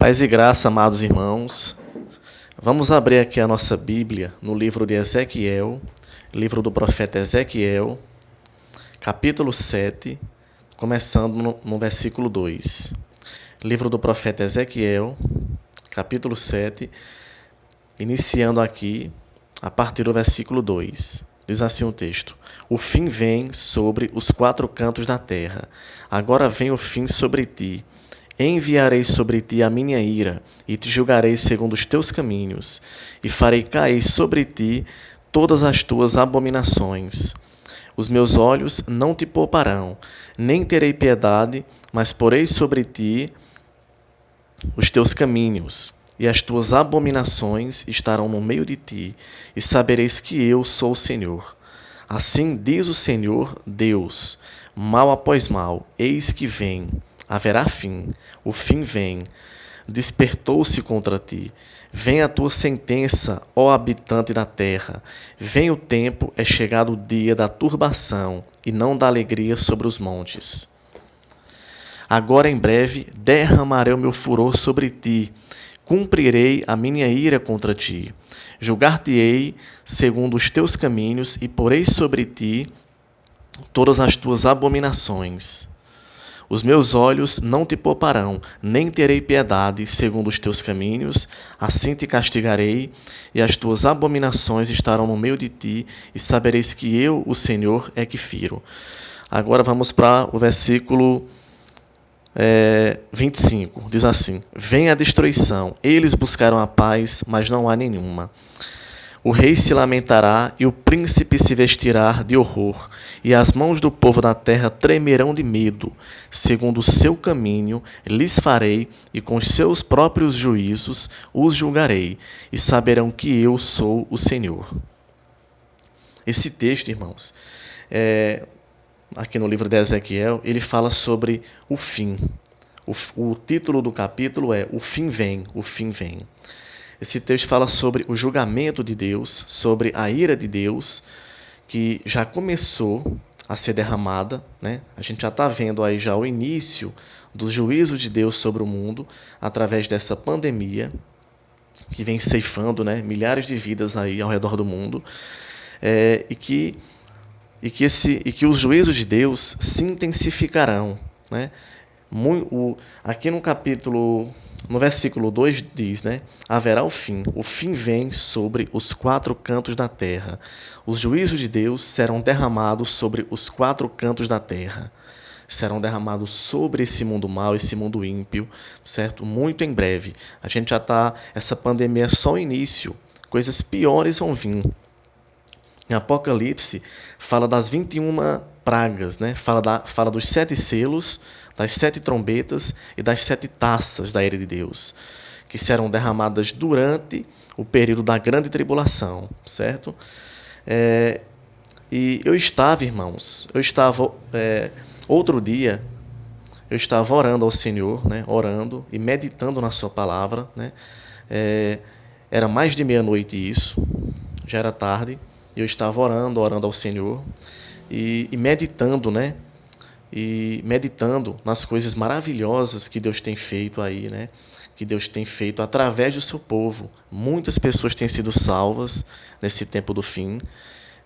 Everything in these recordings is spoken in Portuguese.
Paz e graça, amados irmãos. Vamos abrir aqui a nossa Bíblia no livro de Ezequiel, livro do profeta Ezequiel, capítulo 7, começando no versículo 2. Livro do profeta Ezequiel, capítulo 7, iniciando aqui a partir do versículo 2. Diz assim o texto: O fim vem sobre os quatro cantos da terra. Agora vem o fim sobre ti. Enviarei sobre ti a minha ira, e te julgarei segundo os teus caminhos, e farei cair sobre ti todas as tuas abominações. Os meus olhos não te pouparão, nem terei piedade, mas porei sobre ti os teus caminhos, e as tuas abominações estarão no meio de ti, e sabereis que eu sou o Senhor. Assim diz o Senhor Deus: mal após mal, eis que vem. Haverá fim, o fim vem, despertou-se contra ti. Vem a tua sentença, ó habitante da terra. Vem o tempo, é chegado o dia da turbação, e não da alegria sobre os montes. Agora em breve derramarei o meu furor sobre ti, cumprirei a minha ira contra ti. Julgar-te-ei segundo os teus caminhos, e porei sobre ti todas as tuas abominações. Os meus olhos não te pouparão, nem terei piedade segundo os teus caminhos, assim te castigarei, e as tuas abominações estarão no meio de ti, e sabereis que eu, o Senhor, é que firo. Agora vamos para o versículo 25, diz assim: Vem a destruição, eles buscaram a paz, mas não há nenhuma. O rei se lamentará e o príncipe se vestirá de horror, e as mãos do povo da terra tremerão de medo. Segundo o seu caminho lhes farei, e com os seus próprios juízos os julgarei, e saberão que eu sou o Senhor. Esse texto, irmãos, aqui no livro de Ezequiel, ele fala sobre o fim. O título do capítulo é O Fim Vem, o Fim Vem. Esse texto fala sobre o julgamento de Deus, sobre a ira de Deus, que já começou a ser derramada, né? A gente já está vendo aí já o início do juízo de Deus sobre o mundo, através dessa pandemia, que vem ceifando, né, milhares de vidas aí ao redor do mundo, e que os juízos de Deus se intensificarão, né? Aqui no versículo 2 diz, né? Haverá o fim vem sobre os quatro cantos da terra. Os juízos de Deus serão derramados sobre os quatro cantos da terra. Serão derramados sobre esse mundo mau, esse mundo ímpio, certo? Muito em breve. A gente já está, essa pandemia é só o início, coisas piores vão vir. Em Apocalipse, fala das 21 pragas, né? Fala dos 7 selos, das 7 trombetas e das 7 taças da ira de Deus, que serão derramadas durante o período da grande tribulação, certo? E eu estava, irmãos, outro dia, eu estava orando ao Senhor, né? Orando e meditando na sua palavra, né? Era mais de meia-noite isso, já era tarde. Eu estava orando ao Senhor e meditando, né? E meditando nas coisas maravilhosas que Deus tem feito aí, né? Que Deus tem feito através do seu povo. Muitas pessoas têm sido salvas nesse tempo do fim.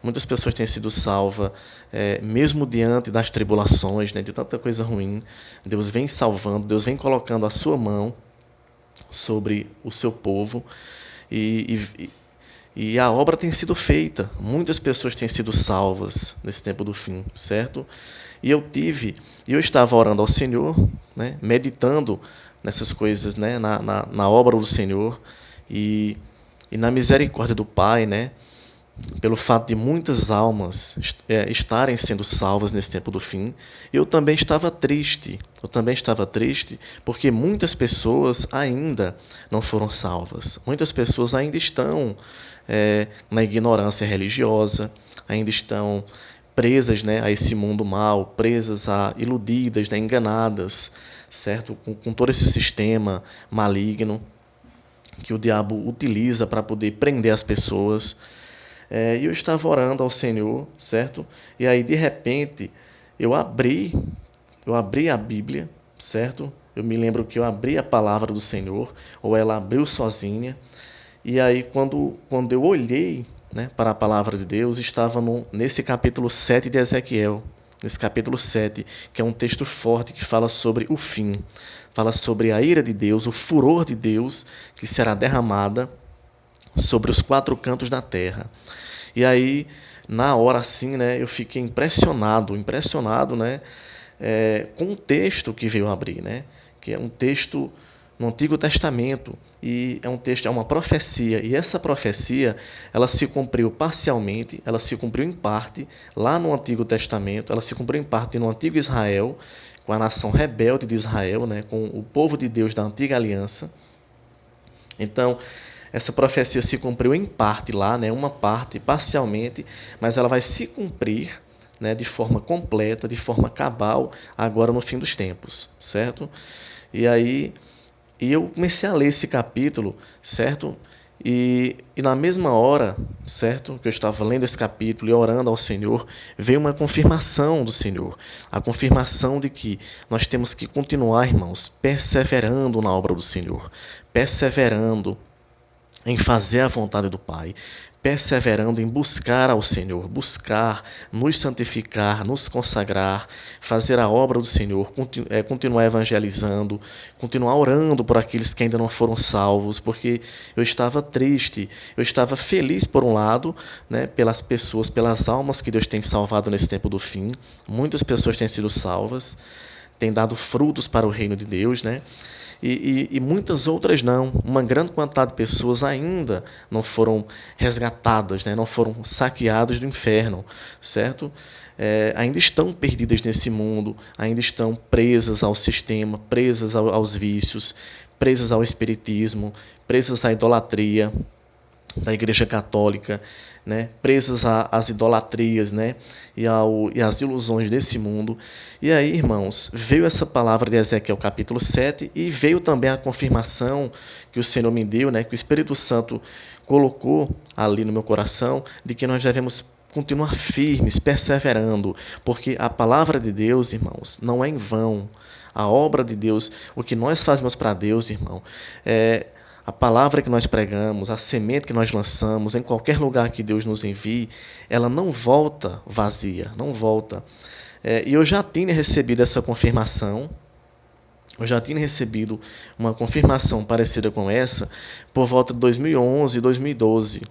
Muitas pessoas têm sido salvas, mesmo diante das tribulações, né? De tanta coisa ruim. Deus vem salvando, Deus vem colocando a sua mão sobre o seu povo e a obra tem sido feita. Muitas pessoas têm sido salvas nesse tempo do fim, certo? E eu estava orando ao Senhor, né, meditando nessas coisas, né, na obra do Senhor e na misericórdia do Pai, né, pelo fato de muitas almas estarem sendo salvas nesse tempo do fim. Eu também estava triste. Porque muitas pessoas ainda não foram salvas. Muitas pessoas ainda estão na ignorância religiosa, ainda estão presas, né, a esse mundo mau, iludidas, né, enganadas, certo? Com todo esse sistema maligno que o diabo utiliza para poder prender as pessoas. E eu estava orando ao Senhor, certo? E aí, de repente, eu abri a Bíblia, certo? eu me lembro que eu abri a palavra do Senhor, ou ela abriu sozinha, e aí quando eu olhei, né, para a palavra de Deus, estava nesse capítulo 7 de Ezequiel, nesse capítulo 7, que é um texto forte que fala sobre o fim, fala sobre a ira de Deus, o furor de Deus que será derramada sobre os 4 cantos da terra. E aí, na hora assim, né, eu fiquei impressionado, né, com o texto que veio abrir, né, que é um texto no Antigo Testamento, e é um texto, é uma profecia, e essa profecia, ela se cumpriu parcialmente, ela se cumpriu em parte lá no Antigo Testamento, ela se cumpriu em parte no Antigo Israel, com a nação rebelde de Israel, né, com o povo de Deus da Antiga Aliança. Então, essa profecia se cumpriu em parte lá, né, uma parte, parcialmente, mas ela vai se cumprir, né, de forma completa, de forma cabal, agora no fim dos tempos, certo? E aí, eu comecei a ler esse capítulo, certo? E na mesma hora, certo, que eu estava lendo esse capítulo e orando ao Senhor, veio uma confirmação do Senhor. A confirmação de que nós temos que continuar, irmãos, perseverando na obra do Senhor, perseverando em fazer a vontade do Pai, perseverando em buscar ao Senhor, buscar, nos santificar, nos consagrar, fazer a obra do Senhor, continuar evangelizando, continuar orando por aqueles que ainda não foram salvos, porque eu estava triste, eu estava feliz por um lado, né, pelas pessoas, pelas almas que Deus tem salvado nesse tempo do fim. Muitas pessoas têm sido salvas, têm dado frutos para o reino de Deus, né? E muitas outras não. Uma grande quantidade de pessoas ainda não foram resgatadas, né? Não foram saqueadas do inferno, certo? Ainda estão perdidas nesse mundo, ainda estão presas ao sistema, presas aos vícios, presas ao espiritismo, presas à idolatria da Igreja Católica, né, presas às idolatrias, né, e às ilusões desse mundo. E aí, irmãos, veio essa palavra de Ezequiel capítulo 7 e veio também a confirmação que o Senhor me deu, né, que o Espírito Santo colocou ali no meu coração, de que nós devemos continuar firmes, perseverando, porque a palavra de Deus, irmãos, não é em vão. A obra de Deus, o que nós fazemos para Deus, irmão, a palavra que nós pregamos, a semente que nós lançamos, em qualquer lugar que Deus nos envie, ela não volta vazia, não volta. E eu já tinha recebido essa confirmação, eu já tinha recebido uma confirmação parecida com essa por volta de 2011, 2012,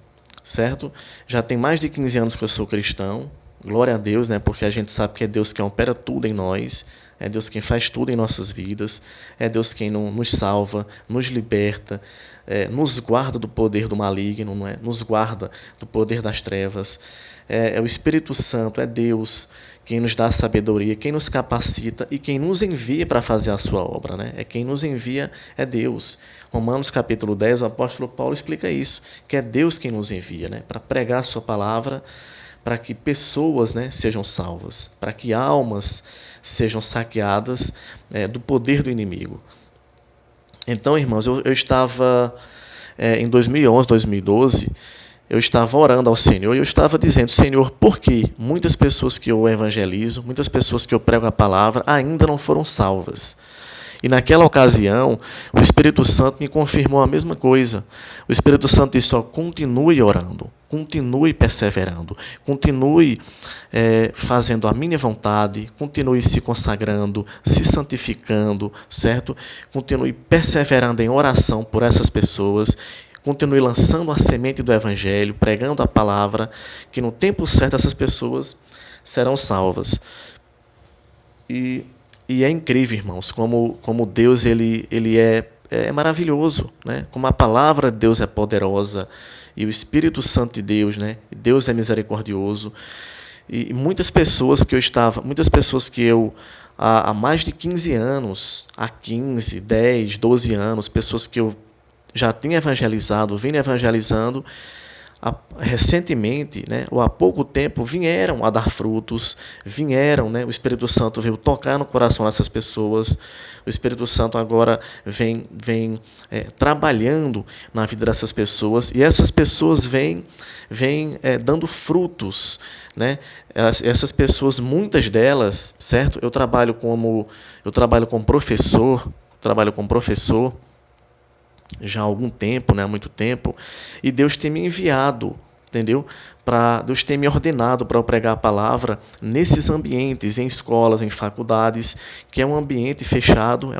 certo? Já tem mais de 15 anos que eu sou cristão, glória a Deus, né? Porque a gente sabe que é Deus quem opera tudo em nós, é Deus quem faz tudo em nossas vidas, é Deus quem nos salva, nos liberta, nos guarda do poder do maligno, não é? Nos guarda do poder das trevas. É o Espírito Santo, é Deus quem nos dá a sabedoria, quem nos capacita e quem nos envia para fazer a sua obra, né? Quem nos envia é Deus. Romanos capítulo 10, o apóstolo Paulo explica isso, que é Deus quem nos envia, né? Para pregar a sua palavra, para que pessoas, né, sejam salvas, para que almas sejam saqueadas do poder do inimigo. Então, irmãos, eu estava, em 2011, 2012, eu estava orando ao Senhor e eu estava dizendo, Senhor, por que muitas pessoas que eu evangelizo, muitas pessoas que eu prego a palavra, ainda não foram salvas? E naquela ocasião, o Espírito Santo me confirmou a mesma coisa. O Espírito Santo disse, continue orando, continue perseverando, continue fazendo a minha vontade, continue se consagrando, se santificando, certo? Continue perseverando em oração por essas pessoas, continue lançando a semente do Evangelho, pregando a palavra, que no tempo certo essas pessoas serão salvas. E é incrível, irmãos, como Deus ele é maravilhoso, né? Como a palavra de Deus é poderosa e o Espírito Santo de Deus, né? Deus é misericordioso. E muitas pessoas que eu há mais de 15 anos, há 15, 10, 12 anos, pessoas que eu já tinha evangelizado, vim evangelizando, recentemente, né, ou há pouco tempo, vieram a dar frutos, né, o Espírito Santo veio tocar no coração dessas pessoas, o Espírito Santo agora vem trabalhando na vida dessas pessoas, e essas pessoas vêm dando frutos, né? Essas pessoas, muitas delas, certo? Eu trabalho como professor, trabalho como professor já há algum tempo, né, há muito tempo, e Deus tem me enviado, entendeu? Deus tem me ordenado para eu pregar a palavra nesses ambientes, em escolas, em faculdades, que é um ambiente fechado,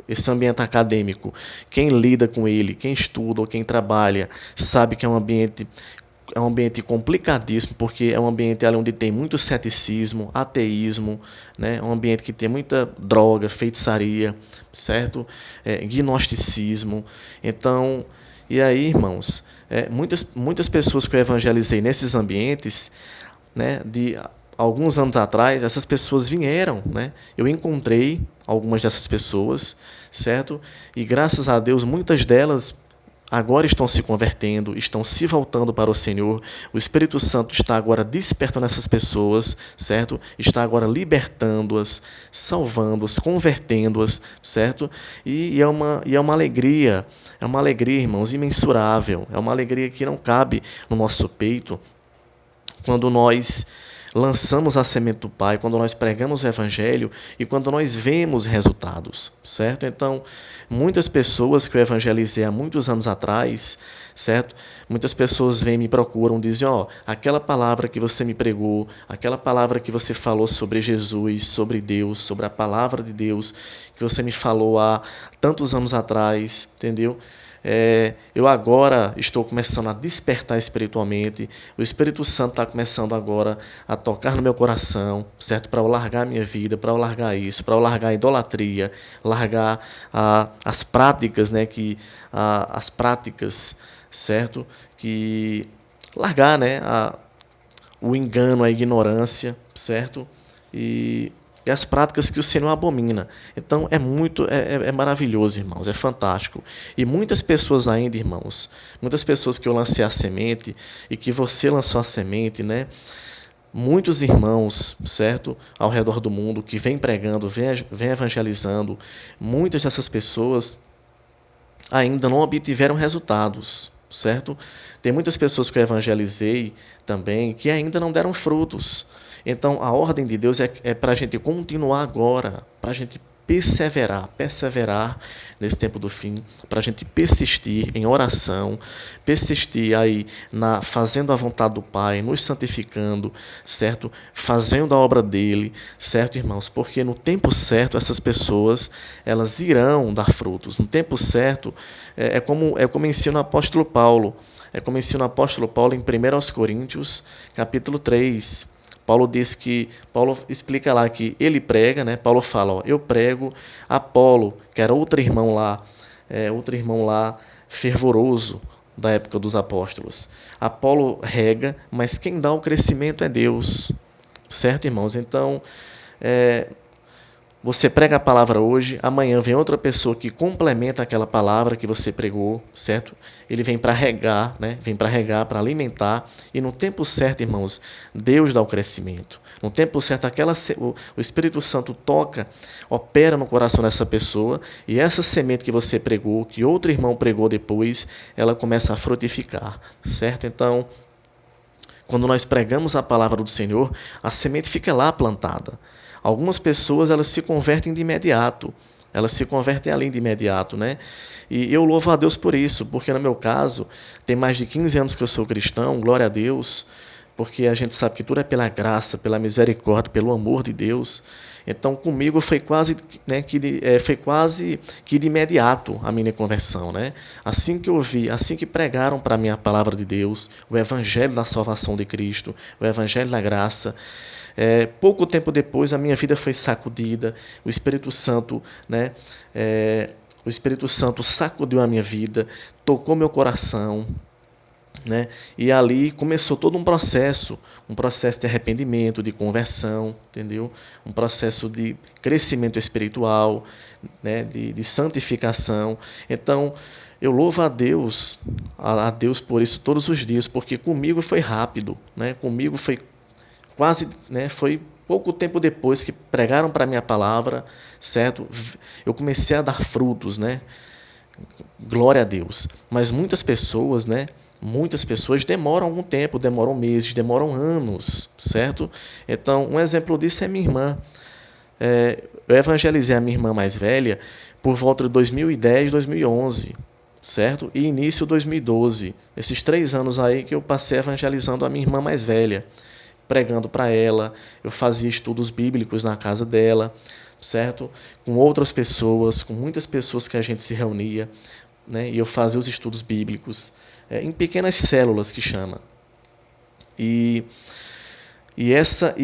esse ambiente acadêmico. Quem lida com ele, quem estuda ou quem trabalha, sabe que é um ambiente complicadíssimo, porque é um ambiente ali onde tem muito ceticismo, ateísmo, né? É um ambiente que tem muita droga, feitiçaria, certo? Gnosticismo. Então, e aí, irmãos, muitas pessoas que eu evangelizei nesses ambientes, né, de alguns anos atrás, essas pessoas vieram, né? Eu encontrei algumas dessas pessoas, certo? E graças a Deus, muitas delas agora estão se convertendo, estão se voltando para o Senhor. O Espírito Santo está agora despertando essas pessoas, certo? Está agora libertando-as, salvando-as, convertendo-as, certo? E é uma alegria, irmãos, imensurável. É uma alegria que não cabe no nosso peito quando nós lançamos a semente do Pai, quando nós pregamos o Evangelho e quando nós vemos resultados, certo? Então, muitas pessoas que eu evangelizei há muitos anos atrás, certo? Muitas pessoas vêm e me procuram, dizem, aquela palavra que você me pregou, aquela palavra que você falou sobre Jesus, sobre Deus, sobre a palavra de Deus, que você me falou há tantos anos atrás, entendeu? Eu agora estou começando a despertar espiritualmente, o Espírito Santo está começando agora a tocar no meu coração, certo? Para eu largar a minha vida, para eu largar isso, para eu largar a idolatria, largar as práticas, né? As práticas, certo? Largar, né? O engano, a ignorância, certo? E as práticas que o Senhor abomina. Então, é maravilhoso, irmãos, é fantástico. E muitas pessoas ainda, irmãos, muitas pessoas que eu lancei a semente e que você lançou a semente, né? Muitos irmãos, certo, ao redor do mundo, que vêm pregando, vêm evangelizando, muitas dessas pessoas ainda não obtiveram resultados, certo? Tem muitas pessoas que eu evangelizei também que ainda não deram frutos. Então, a ordem de Deus é para a gente continuar agora, para a gente perseverar nesse tempo do fim, para a gente persistir em oração, persistir aí fazendo a vontade do Pai, nos santificando, certo? Fazendo a obra dele, certo, irmãos? Porque no tempo certo essas pessoas, elas irão dar frutos. No tempo certo, é como ensina o apóstolo Paulo. É como ensina o apóstolo Paulo em 1 Coríntios, capítulo 3. Paulo explica lá que ele prega, né? Paulo fala, eu prego, Apolo, que era outro irmão lá fervoroso da época dos apóstolos. Apolo rega, mas quem dá o crescimento é Deus, certo, irmãos? Então, você prega a palavra hoje, amanhã vem outra pessoa que complementa aquela palavra que você pregou, certo? Ele vem para regar, né? Vem para regar, para alimentar, e no tempo certo, irmãos, Deus dá o crescimento. No tempo certo, o Espírito Santo toca, opera no coração dessa pessoa, e essa semente que você pregou, que outro irmão pregou depois, ela começa a frutificar, certo? Então, quando nós pregamos a palavra do Senhor, a semente fica lá plantada. Algumas pessoas, elas se convertem de imediato. Elas se convertem ali de imediato, né? E eu louvo a Deus por isso, porque no meu caso, tem mais de 15 anos que eu sou cristão, glória a Deus, porque a gente sabe que tudo é pela graça, pela misericórdia, pelo amor de Deus. Então, comigo foi quase, né, que de imediato a minha conversão, né? Assim que eu ouvi, assim que pregaram para mim a palavra de Deus, o evangelho da salvação de Cristo, o evangelho da graça, pouco tempo depois a minha vida foi sacudida, o Espírito Santo, né, o Espírito Santo sacudiu a minha vida, tocou meu coração, né, e ali começou todo um processo de arrependimento, de conversão, entendeu? Um processo de crescimento espiritual, né, de santificação. Então, eu louvo a Deus por isso todos os dias, porque comigo foi rápido, né? Comigo foi quase, né, foi pouco tempo depois que pregaram para mim a palavra, certo? Eu comecei a dar frutos, né? Glória a Deus. Mas muitas pessoas, né? Muitas pessoas demoram algum tempo, demoram meses, demoram anos, certo? Então, um exemplo disso é minha irmã. Eu evangelizei a minha irmã mais velha por volta de 2010, 2011, certo? E início de 2012. Esses 3 anos aí que eu passei evangelizando a minha irmã mais velha, pregando para ela, eu fazia estudos bíblicos na casa dela, certo? Com outras pessoas, com muitas pessoas que a gente se reunia, né? E eu fazia os estudos bíblicos em pequenas células que chama. E essa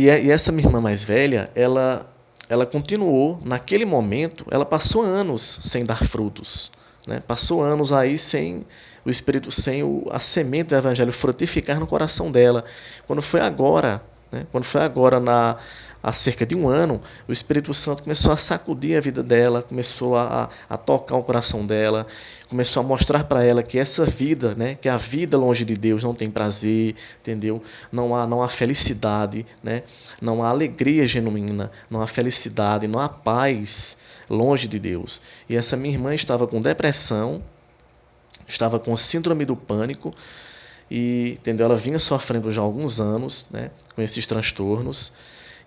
minha irmã mais velha, ela continuou, naquele momento, ela passou anos sem dar frutos, né? Passou anos aí sem o Espírito, sem a semente do Evangelho frutificar no coração dela. Quando foi agora, né? Quando foi agora, há cerca de 1 ano, o Espírito Santo começou a sacudir a vida dela, começou a tocar o coração dela, começou a mostrar para ela que essa vida, né, que a vida longe de Deus não tem prazer, entendeu? Não há felicidade, né? Não há alegria genuína, não há felicidade, não há paz longe de Deus. E essa minha irmã estava com depressão, estava com síndrome do pânico, e entendeu? Ela vinha sofrendo já há alguns anos, né, com esses transtornos.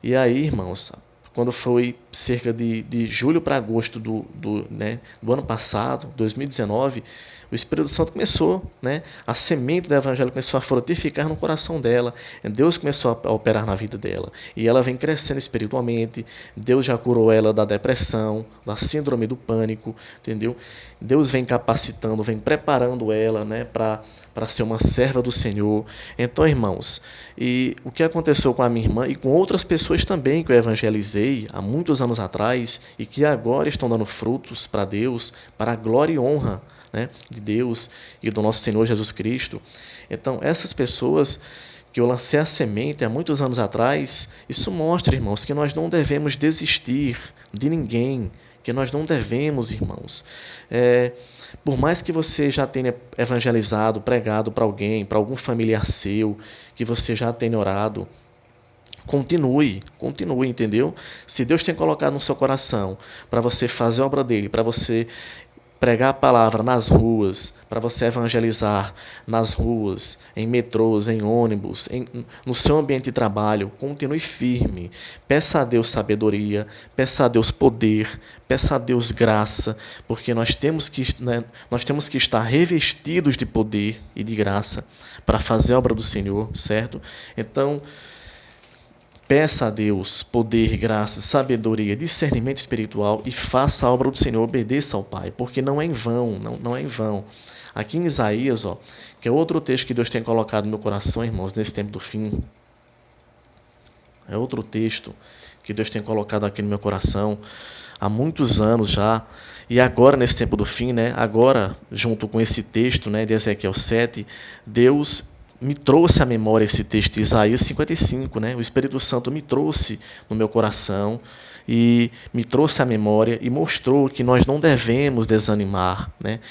E aí, irmãos, quando foi cerca de julho para agosto do ano passado, 2019, o Espírito Santo começou, né, a semente do Evangelho começou a frutificar no coração dela. Deus começou a operar na vida dela. E ela vem crescendo espiritualmente. Deus já curou ela da depressão, da síndrome do pânico, entendeu? Deus vem capacitando, vem preparando ela, né, para ser uma serva do Senhor. Então, irmãos, e o que aconteceu com a minha irmã e com outras pessoas também que eu evangelizei há muitos anos atrás e que agora estão dando frutos para Deus, para a glória e honra, né, de Deus e do nosso Senhor Jesus Cristo. Então, essas pessoas que eu lancei a semente há muitos anos atrás, isso mostra, irmãos, que nós não devemos desistir de ninguém, que nós não devemos, irmãos, por mais que você já tenha evangelizado, pregado para alguém, para algum familiar seu, que você já tenha orado, continue, entendeu? Se Deus tem colocado no seu coração para você fazer a obra dele, para você pregar a palavra nas ruas, para você evangelizar nas ruas, em metrôs, em ônibus, no seu ambiente de trabalho, continue firme. Peça a Deus sabedoria, peça a Deus poder, peça a Deus graça, porque nós temos que estar revestidos de poder e de graça para fazer a obra do Senhor, certo? Então, peça a Deus poder, graça, sabedoria, discernimento espiritual e faça a obra do Senhor, obedeça ao Pai, porque não é em vão, não é em vão. Aqui em Isaías, que é outro texto que Deus tem colocado no meu coração, irmãos, nesse tempo do fim. É outro texto que Deus tem colocado aqui no meu coração há muitos anos já. E agora, nesse tempo do fim, né, agora, junto com esse texto, né, de Ezequiel 7, Deus me trouxe à memória esse texto de Isaías 55, né? O Espírito Santo me trouxe no meu coração e me trouxe à memória e mostrou que nós não devemos desanimar, né?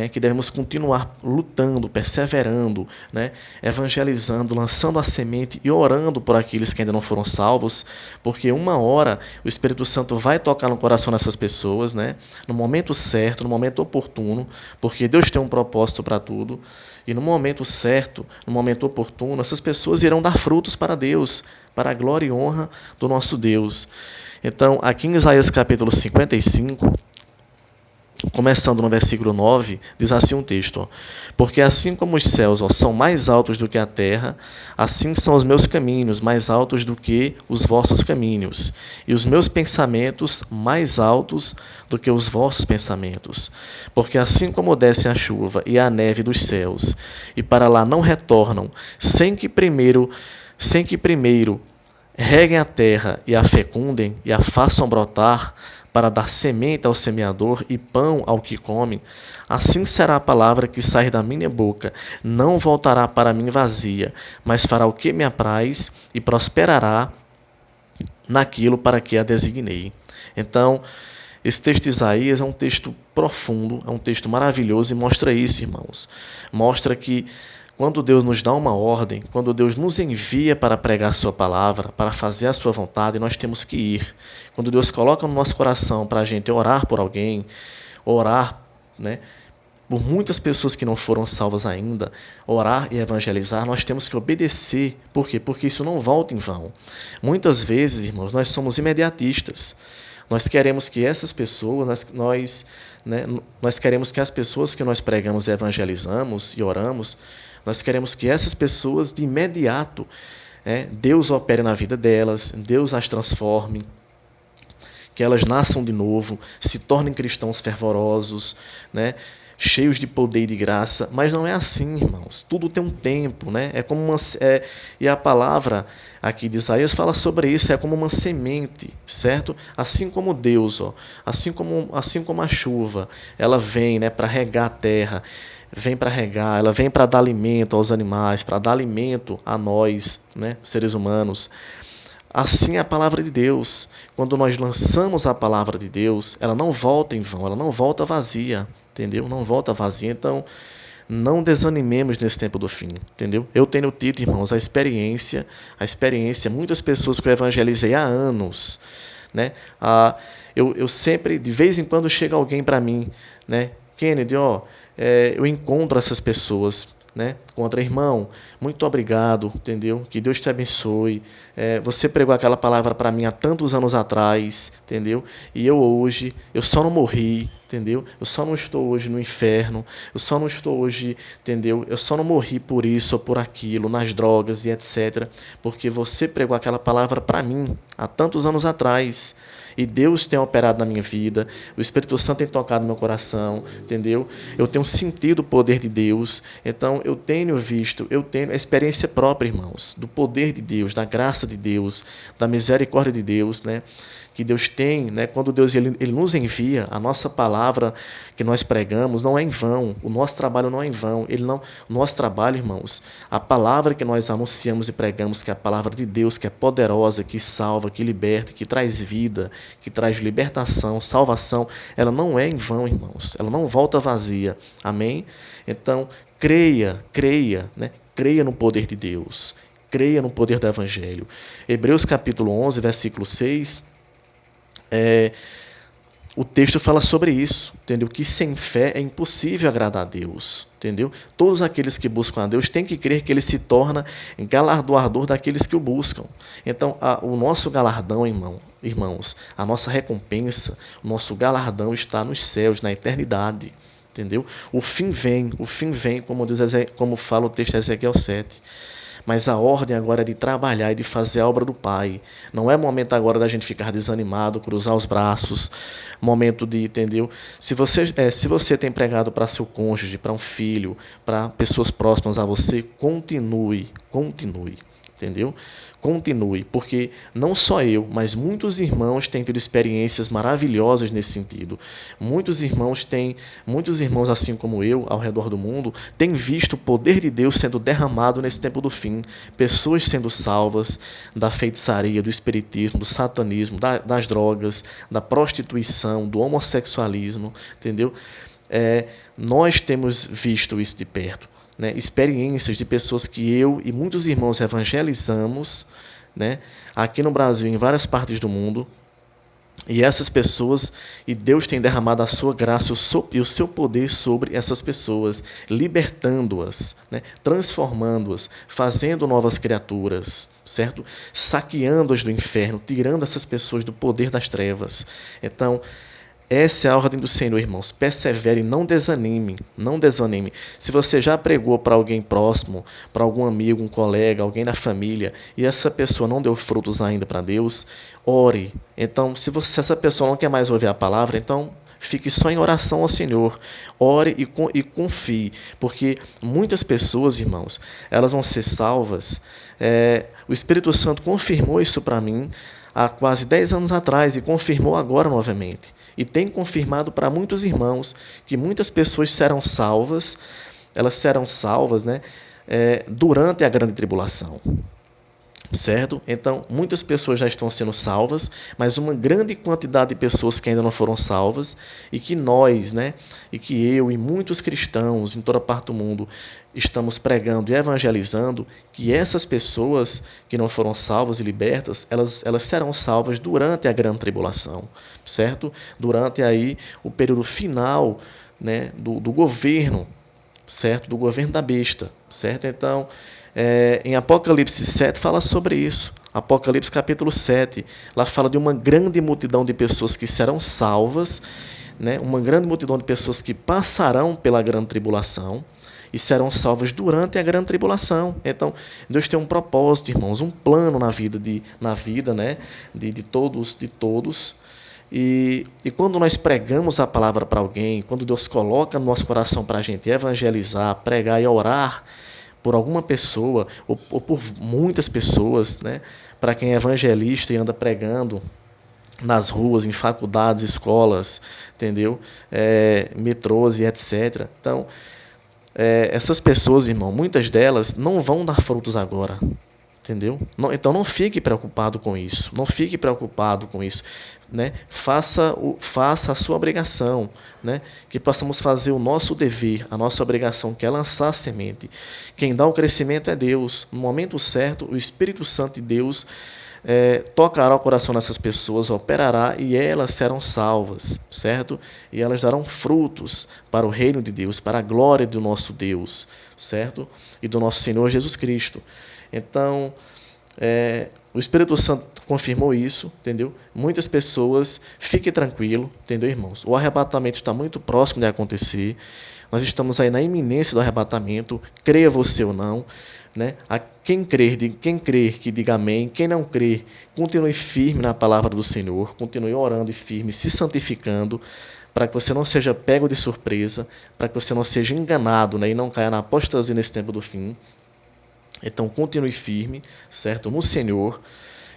Que devemos continuar lutando, perseverando, né? Evangelizando, lançando a semente e orando por aqueles que ainda não foram salvos, porque uma hora o Espírito Santo vai tocar no coração dessas pessoas, né? No momento certo, no momento oportuno, porque Deus tem um propósito para tudo, e no momento certo, no momento oportuno, essas pessoas irão dar frutos para Deus, para a glória e honra do nosso Deus. Então, aqui em Isaías capítulo 55, começando no versículo 9, diz assim um texto: porque assim como os céus são mais altos do que a terra, assim são os meus caminhos mais altos do que os vossos caminhos, e os meus pensamentos mais altos do que os vossos pensamentos. Porque assim como desce a chuva e a neve dos céus, e para lá não retornam, sem que primeiro reguem a terra e a fecundem e a façam brotar, para dar semente ao semeador e pão ao que come, assim será a palavra que sai da minha boca. Não voltará para mim vazia, mas fará o que me apraz e prosperará naquilo para que a designei. Então, esse texto de Isaías é um texto profundo, é um texto maravilhoso e mostra isso, irmãos. Mostra que quando Deus nos dá uma ordem, quando Deus nos envia para pregar a sua palavra, para fazer a sua vontade, nós temos que ir. Quando Deus coloca no nosso coração para a gente orar por alguém, orar, né, por muitas pessoas que não foram salvas ainda, orar e evangelizar, nós temos que obedecer. Por quê? Porque isso não volta em vão. Muitas vezes, irmãos, nós somos imediatistas. Nós queremos que essas pessoas, nós queremos que as pessoas que nós pregamos, evangelizamos e oramos, nós queremos que essas pessoas, de imediato, Deus opere na vida delas, Deus as transforme, que elas nasçam de novo, se tornem cristãos fervorosos, cheios de poder e de graça. Mas não é assim, irmãos. Tudo tem um tempo, e a palavra aqui de Isaías fala sobre isso, é como uma semente, certo? Assim como Deus, assim como a chuva, ela vem, para regar a terra, vem para regar, ela vem para dar alimento aos animais, para dar alimento a nós, seres humanos. Assim é a palavra de Deus. Quando nós lançamos a palavra de Deus, ela não volta em vão, ela não volta vazia, entendeu? Não volta vazia. Então, não desanimemos nesse tempo do fim, entendeu? Eu tenho tido, irmãos, a experiência, muitas pessoas que eu evangelizei há anos, eu sempre, de vez em quando, chega alguém para mim, Kennedy, eu encontro essas pessoas, contra irmão, muito obrigado, entendeu? Que Deus te abençoe. Você pregou aquela palavra para mim há tantos anos atrás, entendeu? E eu só não morri, entendeu? Eu só não estou hoje no inferno, eu só não estou hoje, entendeu? Eu só não morri por isso ou por aquilo, nas drogas e etc. Porque você pregou aquela palavra para mim há tantos anos atrás. E Deus tem operado na minha vida, o Espírito Santo tem tocado no meu coração, entendeu? Eu tenho sentido o poder de Deus, então eu tenho a experiência própria, irmãos, do poder de Deus, da graça de Deus, da misericórdia de Deus, que Deus tem, quando Deus ele nos envia, a nossa palavra que nós pregamos não é em vão, o nosso trabalho não é em vão, o nosso trabalho, irmãos, a palavra que nós anunciamos e pregamos, que é a palavra de Deus, que é poderosa, que salva, que liberta, que traz vida, que traz libertação, salvação, ela não é em vão, irmãos, ela não volta vazia, amém? Então, creia no poder de Deus, creia no poder do Evangelho. Hebreus capítulo 11, versículo 6, o texto fala sobre isso, entendeu? Que sem fé é impossível agradar a Deus, entendeu? Todos aqueles que buscam a Deus têm que crer que Ele se torna galardoador daqueles que o buscam. Então, o nosso galardão, irmãos, a nossa recompensa, o nosso galardão está nos céus, na eternidade, entendeu? O fim vem, como fala o texto de Ezequiel 7. Mas a ordem agora é de trabalhar e de fazer a obra do Pai. Não é momento agora da gente ficar desanimado, cruzar os braços, momento de, entendeu? Se você tem pregado para seu cônjuge, para um filho, para pessoas próximas a você, continue, entendeu? Continue, porque não só eu, mas muitos irmãos têm tido experiências maravilhosas nesse sentido. Muitos irmãos, assim como eu, ao redor do mundo, têm visto o poder de Deus sendo derramado nesse tempo do fim. Pessoas sendo salvas da feitiçaria, do espiritismo, do satanismo, das drogas, da prostituição, do homossexualismo, entendeu? Nós temos visto isso de perto. Experiências de pessoas que eu e muitos irmãos evangelizamos, aqui no Brasil e em várias partes do mundo, e essas pessoas, e Deus tem derramado a sua graça e o seu poder sobre essas pessoas, libertando-as, transformando-as, fazendo novas criaturas, certo? Saqueando-as do inferno, tirando essas pessoas do poder das trevas. Então, essa é a ordem do Senhor, irmãos. Persevere, não desanime, não desanime. Se você já pregou para alguém próximo, para algum amigo, um colega, alguém da família, e essa pessoa não deu frutos ainda para Deus, ore. Então, se essa pessoa não quer mais ouvir a palavra, então fique só em oração ao Senhor. Ore e confie, porque muitas pessoas, irmãos, elas vão ser salvas. O Espírito Santo confirmou isso para mim há quase 10 anos atrás e confirmou agora novamente. E tem confirmado para muitos irmãos que muitas pessoas serão salvas, durante a grande tribulação. Certo? Então, muitas pessoas já estão sendo salvas, mas uma grande quantidade de pessoas que ainda não foram salvas, e que nós, e que eu e muitos cristãos em toda parte do mundo estamos pregando e evangelizando, que essas pessoas que não foram salvas e libertas, elas serão salvas durante a grande tribulação, certo? Durante aí o período final, do governo, certo? Do governo da besta, certo? Então, em Apocalipse 7 fala sobre isso. Apocalipse capítulo 7, lá fala de uma grande multidão de pessoas que serão salvas, né? Uma grande multidão de pessoas que passarão pela grande tribulação e serão salvas durante a grande tribulação. Então, Deus tem um propósito, irmãos, um plano na vida, né? de todos. E quando nós pregamos a palavra para alguém, quando Deus coloca no nosso coração para a gente evangelizar, pregar e orar por alguma pessoa, ou por muitas pessoas, né? Para quem é evangelista e anda pregando nas ruas, em faculdades, escolas, entendeu? Metrôs e etc. Então, essas pessoas, irmão, muitas delas não vão dar frutos agora, entendeu? Então não fique preocupado com isso, né? Faça a sua obrigação, né? Que possamos fazer o nosso dever, a nossa obrigação, que é lançar a semente. Quem dá o crescimento é Deus. No momento certo, o Espírito Santo de Deus tocará o coração dessas pessoas, operará e elas serão salvas, certo? E elas darão frutos para o reino de Deus, para a glória do nosso Deus, certo? E do nosso Senhor Jesus Cristo. Então, o Espírito Santo confirmou isso, entendeu? Muitas pessoas, fique tranquilo, entendeu, irmãos? O arrebatamento está muito próximo de acontecer. Nós estamos aí na iminência do arrebatamento, creia você ou não, né? Quem crer que diga amém. Quem não crer, continue firme na palavra do Senhor, continue orando e firme, se santificando, para que você não seja pego de surpresa, para que você não seja enganado, né? E não caia na apostasia nesse tempo do fim. Então, continue firme, certo? No Senhor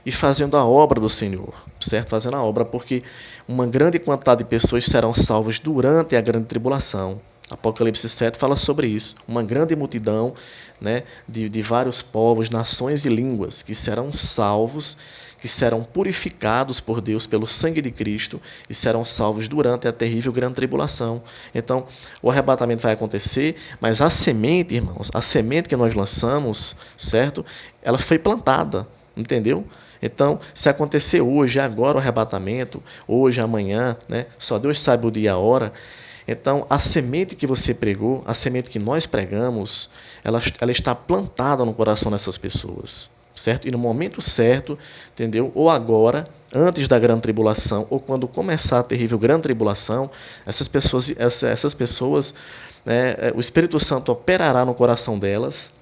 e fazendo a obra do Senhor, certo? Fazendo a obra, porque uma grande quantidade de pessoas serão salvas durante a grande tribulação. Apocalipse 7 fala sobre isso. Uma grande multidão, né, de vários povos, nações e línguas que serão salvos, que serão purificados por Deus pelo sangue de Cristo e serão salvos durante a terrível grande tribulação. Então, o arrebatamento vai acontecer, mas a semente, irmãos, a semente que nós lançamos, certo? Ela foi plantada, entendeu? Então, se acontecer hoje, agora o arrebatamento, hoje, amanhã, né? Só Deus sabe o dia e a hora. Então, a semente que você pregou, a semente que nós pregamos, ela está plantada no coração dessas pessoas, certo? E no momento certo, entendeu? Ou agora, antes da grande tribulação, ou quando começar a terrível grande tribulação, essas pessoas, né, o Espírito Santo operará no coração delas,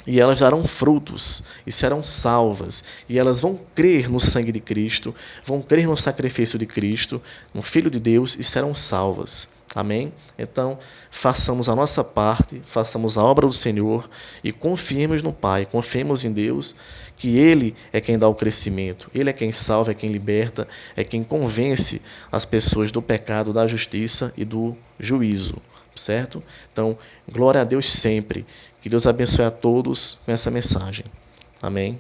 e elas darão frutos, e serão salvas, e elas vão crer no sangue de Cristo, vão crer no sacrifício de Cristo, no Filho de Deus, e serão salvas. Amém? Então, façamos a nossa parte, façamos a obra do Senhor, e confiemos no Pai, confiemos em Deus, que Ele é quem dá o crescimento, Ele é quem salva, é quem liberta, é quem convence as pessoas do pecado, da justiça e do juízo. Certo? Então, glória a Deus sempre. Que Deus abençoe a todos com essa mensagem. Amém.